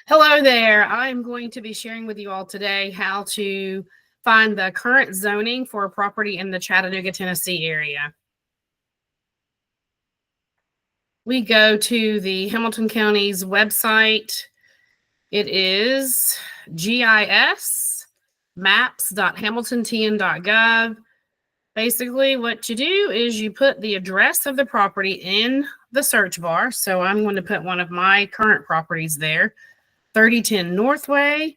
Hello there. I'm going to be sharing with you all today how to find the current zoning for a property in the Chattanooga, Tennessee area. We go to the Hamilton County's website. It is gismaps.hamiltontn.gov. Basically, what you do is you put the address of the property in the search bar. So I'm going to put one of my current properties there, 3010 Northway.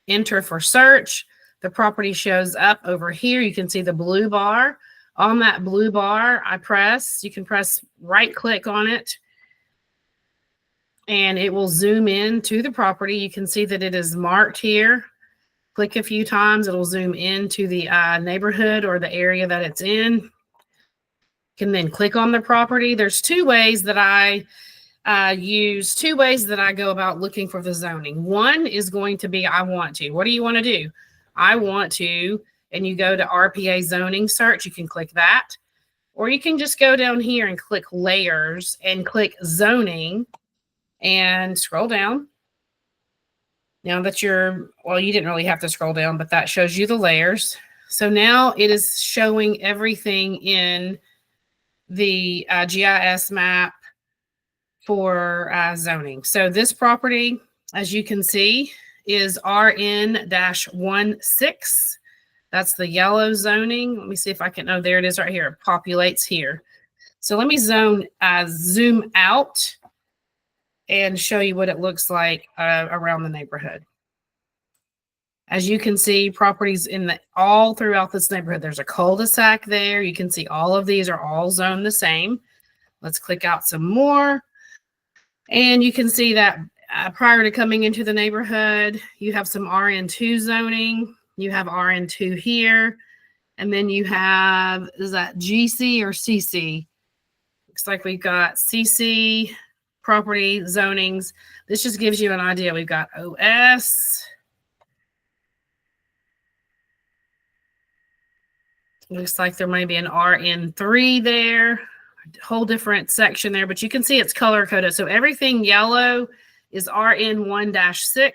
Enter for search. The property shows up over here. You can see the blue bar. On that blue bar, you can press right click on it and it will zoom in to the property. You can see that it is marked here. Click a few times, it'll zoom into the neighborhood or the area that it's in. You can then click on the property. There's two ways that I go about looking for the zoning. One is going to be, I want to. What do you want to do? I want to, and you go to RPA zoning search. You can click that, or you can just go down here and click layers and click zoning and scroll down. Now that you didn't really have to scroll down, but that shows you the layers. So now it is showing everything in the GIS map for zoning. So this property, as you can see, is RN-16. That's the yellow zoning. Let me see if I can, there it is right here. It populates here. So let me zoom out and show you what it looks like around the neighborhood. As you can see, properties all throughout this neighborhood. There's a cul-de-sac there. You can see all of these are all zoned the same. Let's click out some more. And you can see that prior to coming into the neighborhood, you have some RN2 zoning. You have RN2 here. And then you have, is that GC or CC? Looks like we've got CC property zonings. This just gives you an idea. We've got OS. Looks like there may be an RN3 there. Whole different section there, but you can see it's color coded. So everything yellow is RN1-6.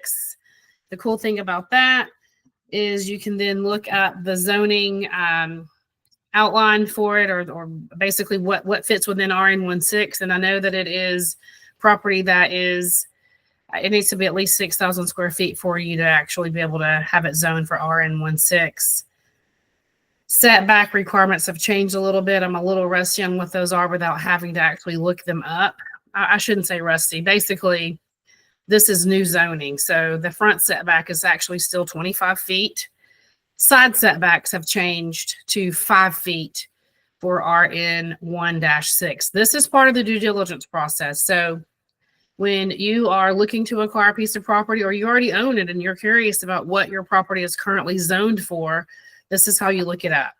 The cool thing about that is you can then look at the zoning outline for it, or basically what fits within RN16. And I know that it is property that it needs to be at least 6,000 square feet for you to actually be able to have it zoned for RN16. Setback requirements have changed a little bit. I'm a little rusty on what those are without having to actually look them up. I shouldn't say rusty. Basically, this is new zoning. So the front setback is actually still 25 feet. Side setbacks have changed to 5 feet for RN1-6. This is part of the due diligence process. So when you are looking to acquire a piece of property, or you already own it and you're curious about what your property is currently zoned for, this is how you look it up.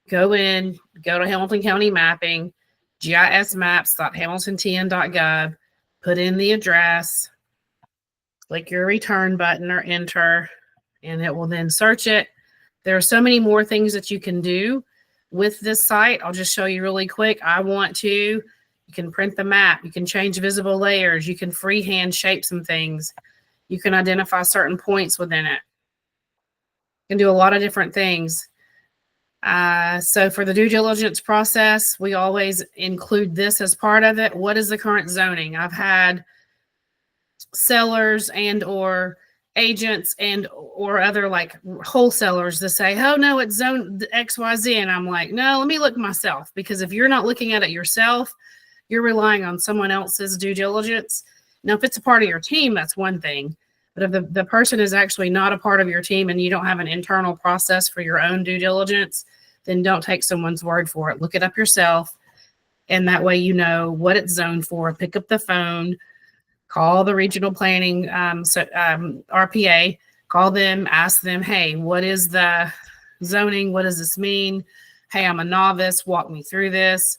Go to Hamilton County Mapping, gismaps.hamiltontn.gov, put in the address, click your return button or enter, and it will then search it. There are so many more things that you can do with this site. I'll just show you really quick. You can print the map. You can change visible layers. You can freehand shape some things. You can identify certain points within it. You can do a lot of different things. So for the due diligence process, we always include this as part of it. What is the current zoning? I've had sellers and or agents and or other like wholesalers that say, oh no, it's zoned XYZ. And I'm like, no, let me look myself, because if you're not looking at it yourself, you're relying on someone else's due diligence. Now, if it's a part of your team, that's one thing. But if the person is actually not a part of your team and you don't have an internal process for your own due diligence, then don't take someone's word for it. Look it up yourself. And that way you know what it's zoned for. Pick up the phone, call the regional planning RPA, call them, ask them, hey, what is the zoning? What does this mean? Hey, I'm a novice. Walk me through this.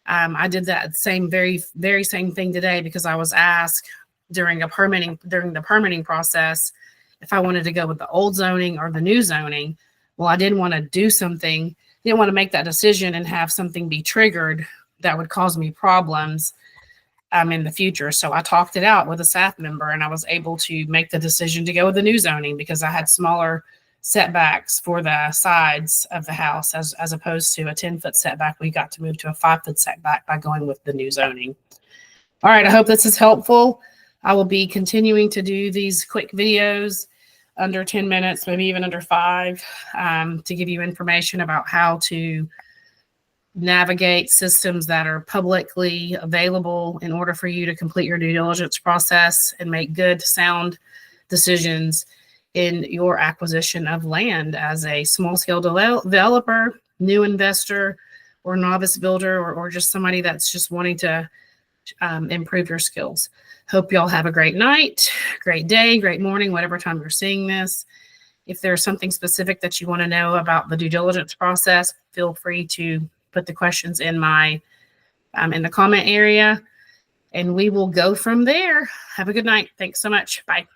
I did that very same thing today, because I was asked during the permitting process if I wanted to go with the old zoning or the new zoning. Well, I didn't want to didn't want to make that decision and have something be triggered that would cause me problems in the future. So I talked it out with a staff member, and I was able to make the decision to go with the new zoning because I had smaller setbacks for the sides of the house as opposed to a 10-foot setback. We got to move to a 5-foot setback by going with the new zoning. All right, I hope this is helpful. I will be continuing to do these quick videos under 10 minutes, maybe even under 5, to give you information about how to navigate systems that are publicly available in order for you to complete your due diligence process and make good, sound decisions in your acquisition of land as a small-scale developer, new investor, or novice builder, or just somebody that's just wanting to improve your skills. Hope y'all have a great night, great day, great morning, whatever time you're seeing this. If there's something specific that you want to know about the due diligence process, feel free to put the questions in in the comment area, and we will go from there. Have a good night. Thanks so much. Bye.